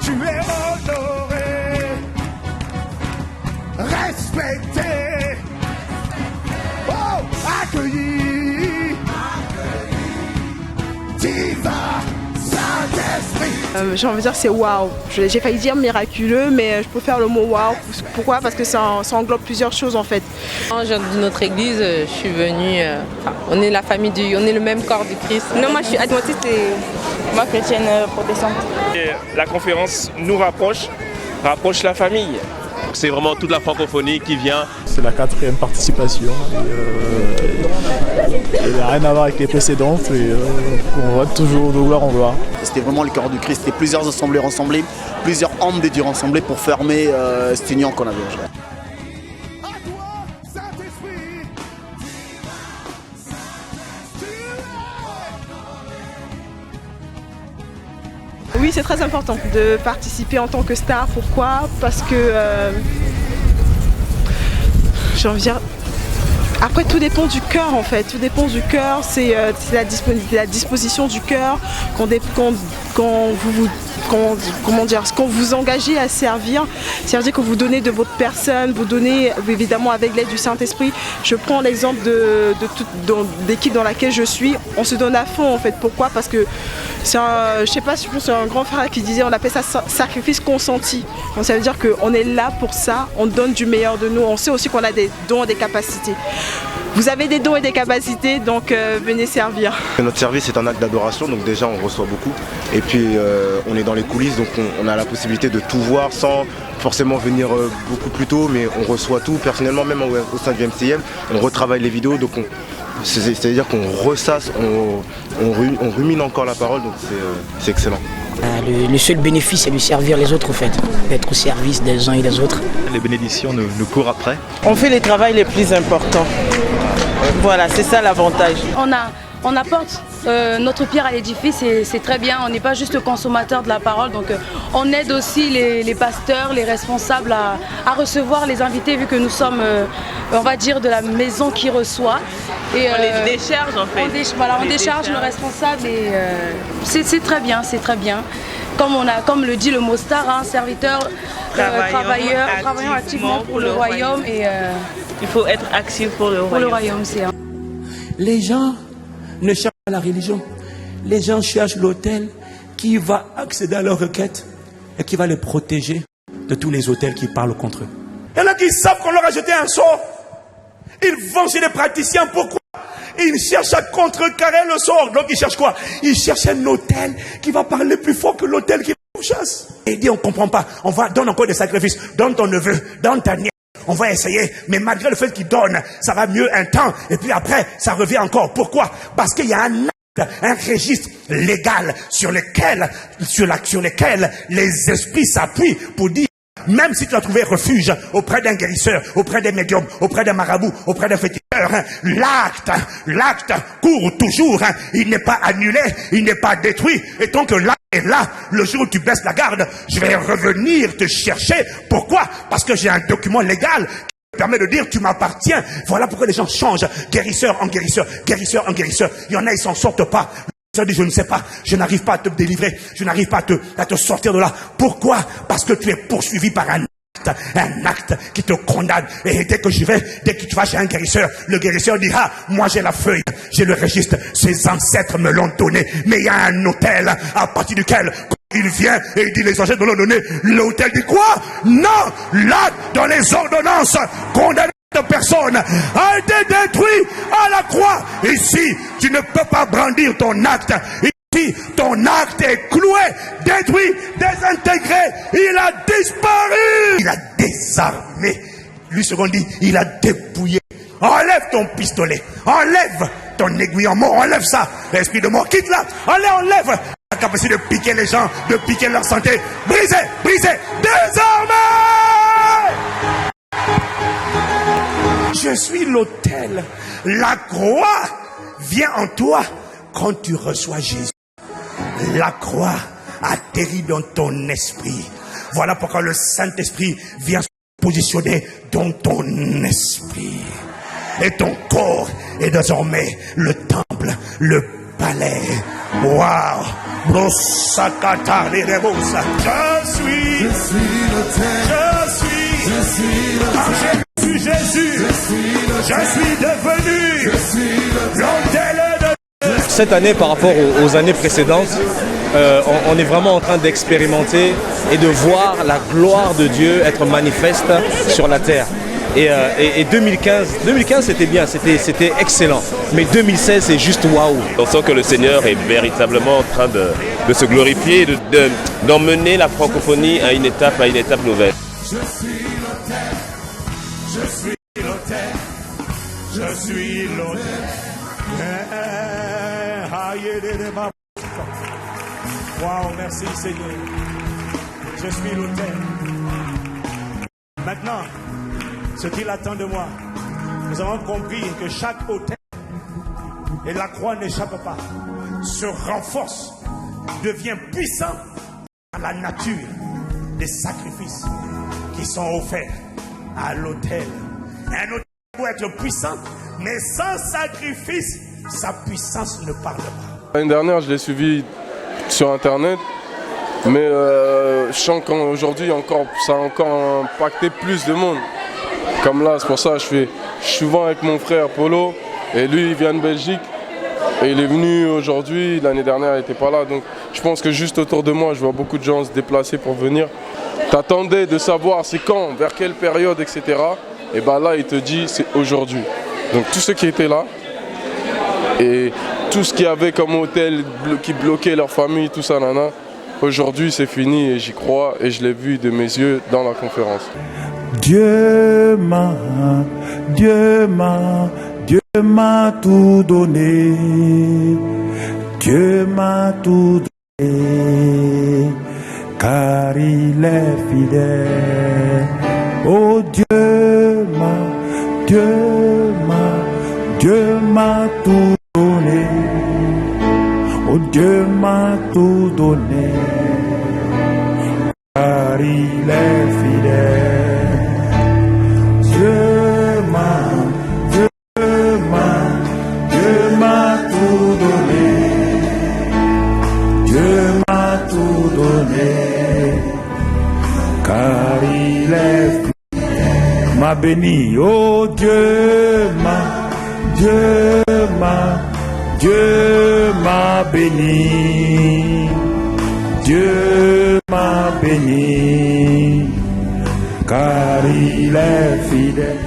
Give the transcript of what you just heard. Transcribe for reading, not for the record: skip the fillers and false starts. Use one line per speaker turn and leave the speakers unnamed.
tu es honoré, respecté, oh, accueilli, divin Saint-Esprit.
J'ai envie de dire c'est waouh. J'ai failli dire miraculeux, mais je préfère le mot waouh. Pourquoi? Parce que ça englobe plusieurs choses en fait.
Quand je viens de notre église, je suis venue. On est la famille on est le même corps du Christ.
Non, moi je suis adventiste et moi chrétienne protestante.
Et la conférence nous rapproche la famille.
C'est vraiment toute la francophonie qui vient.
C'est la 4e participation. Il n'y a rien à voir avec les précédentes et on va toujours de gloire en gloire.
C'était vraiment le cœur du Christ. C'était plusieurs assemblées rassemblées, plusieurs hommes de Dieu rassemblés pour fermer cette union qu'on avait.
Oui, c'est très important de participer en tant que star. Pourquoi? Parce que j'ai envie de dire. Après, tout dépend du cœur en fait. Tout dépend du cœur. C'est la disposition du cœur quand vous engagez à servir. C'est-à-dire que vous donnez de votre personne, vous donnez évidemment avec l'aide du Saint-Esprit. Je prends l'exemple de l'équipe dans laquelle je suis. On se donne à fond en fait. Pourquoi? Parce que je sais pas, je pense que c'est un grand frère qui disait, on appelle ça sacrifice consenti. Donc ça veut dire qu'on est là pour ça, on donne du meilleur de nous. On sait aussi qu'on a des dons et des capacités. Vous avez des dons et des capacités, donc venez servir.
Notre service est un acte d'adoration, donc déjà on reçoit beaucoup. Et puis on est dans les coulisses, donc on a la possibilité de tout voir sans forcément venir beaucoup plus tôt, mais on reçoit tout. Personnellement, même au sein du MCM, on retravaille les vidéos, donc c'est-à-dire qu'on ressasse, on rumine encore la parole, donc c'est excellent.
Le seul bénéfice, c'est de servir les autres, en fait, d'être au service des uns et des autres.
Les bénédictions nous courent après.
On fait les travaux les plus importants. Voilà, c'est ça l'avantage.
On apporte notre pierre à l'édifice et c'est très bien. On n'est pas juste consommateur de la parole, donc on aide aussi les pasteurs, les responsables à recevoir les invités, vu que nous sommes, on va dire, de la maison qui reçoit.
Et on les décharge en fait.
On décharge nos responsables et c'est très bien, c'est très bien. Comme le dit le mot star, hein, serviteur, travaillant activement pour le royaume. Et,
il faut être actif pour le royaume.
Pour le royaume, c'est.
Les gens ne cherchent pas la religion. Les gens cherchent l'autel qui va accéder à leurs requêtes et qui va les protéger de tous les autels qui parlent contre eux.
Il y en a qui savent qu'on leur a jeté un sort. Ils vont chez les praticiens. Pourquoi? Ils cherchent à contrecarrer le sort. Donc ils cherchent quoi? Ils cherchent un autel qui va parler plus fort que l'autel qui vous chasse. Et il dit, on ne comprend pas. Donne encore des sacrifices. Donne ton neveu, donne ta nièce. On va essayer, mais malgré le fait qu'il donne, ça va mieux un temps, et puis après, ça revient encore. Pourquoi? Parce qu'il y a un registre légal sur lequel les esprits s'appuient pour dire, même si tu as trouvé refuge auprès d'un guérisseur, auprès d'un médium, auprès d'un marabout, auprès d'un féticheur, l'acte court toujours, il n'est pas annulé, il n'est pas détruit, et tant que l'acte est là, le jour où tu baisses la garde, je vais revenir te chercher. Pourquoi? Parce que j'ai un document légal qui me permet de dire tu m'appartiens. Voilà pourquoi les gens changent, guérisseur en guérisseur, guérisseur en guérisseur. Il y en a, ils s'en sortent pas. Ça dit, je ne sais pas, je n'arrive pas à te délivrer, je n'arrive pas à te sortir de là. Pourquoi? Parce que tu es poursuivi par un acte qui te condamne. Et dès que tu vas chez un guérisseur, le guérisseur dira, moi j'ai la feuille, j'ai le registre, ses ancêtres me l'ont donné. Mais il y a un autel à partir duquel il vient et il dit, les ancêtres me l'ont donné. L'autel dit quoi? Non, là, dans les ordonnances, condamné de personne a été détruit à la croix. Ici, tu ne peux pas brandir ton acte. Ici, ton acte est cloué, détruit, désintégré. Il a disparu. Il a désarmé. Lui, second dit, il a dépouillé. Enlève ton pistolet. Enlève ton aiguillon mort. Enlève ça. L'esprit de mort, quitte-la. Enlève. La capacité de piquer les gens, de piquer leur santé. Brisez. Désormais, je suis l'autel. La croix vient en toi quand tu reçois Jésus. La croix atterrit dans ton esprit. Voilà pourquoi le Saint-Esprit vient se positionner dans ton esprit. Et ton corps est désormais le temple, le palais. Waouh! Brosakata les rebosa. Je suis Jésus. Je suis devenu l'autel de Dieu.
Cette année, par rapport aux années précédentes, on est vraiment en train d'expérimenter et de voir la gloire de Dieu être manifeste sur la terre. Et 2015 c'était bien, c'était excellent. Mais 2016 c'est juste waouh.
On sent que le Seigneur est véritablement en train de se glorifier, d'emmener la francophonie à une étape nouvelle.
Je suis l'autel, je suis l'autel, je suis l'autel. Waouh, merci Seigneur. Je suis l'autel. Maintenant, ce qu'il attend de moi, nous avons compris que chaque autel et la croix n'échappe pas, se renforce, devient puissant dans la nature des sacrifices qui sont offerts à l'autel. Un autel peut être puissant, mais sans sacrifice, sa puissance ne parle pas.
L'année dernière, je l'ai suivi sur Internet, mais je sens qu'aujourd'hui, ça a encore impacté plus de monde. Comme là, c'est pour ça que je suis souvent avec mon frère Polo, et lui, il vient de Belgique, et il est venu aujourd'hui, l'année dernière, il n'était pas là. Donc je pense que juste autour de moi, je vois beaucoup de gens se déplacer pour venir. T'attendais de savoir c'est quand, vers quelle période, etc. Et bien là, il te dit c'est aujourd'hui. Donc tous ceux qui étaient là, et tout ce qu'il y avait comme hôtel qui bloquait leur famille, tout ça, nana, aujourd'hui c'est fini et j'y crois et je l'ai vu de mes yeux dans la conférence.
Dieu m'a tout donné. Dieu m'a tout donné, car il est fidèle. Oh Dieu m'a tout donné. Oh Dieu m'a tout donné, car il est fidèle. Dieu m'a tout donné. Dieu m'a tout donné, car il est fidèle. M'a béni, oh Dieu m'a béni. Dieu m'a béni, car il est fidèle.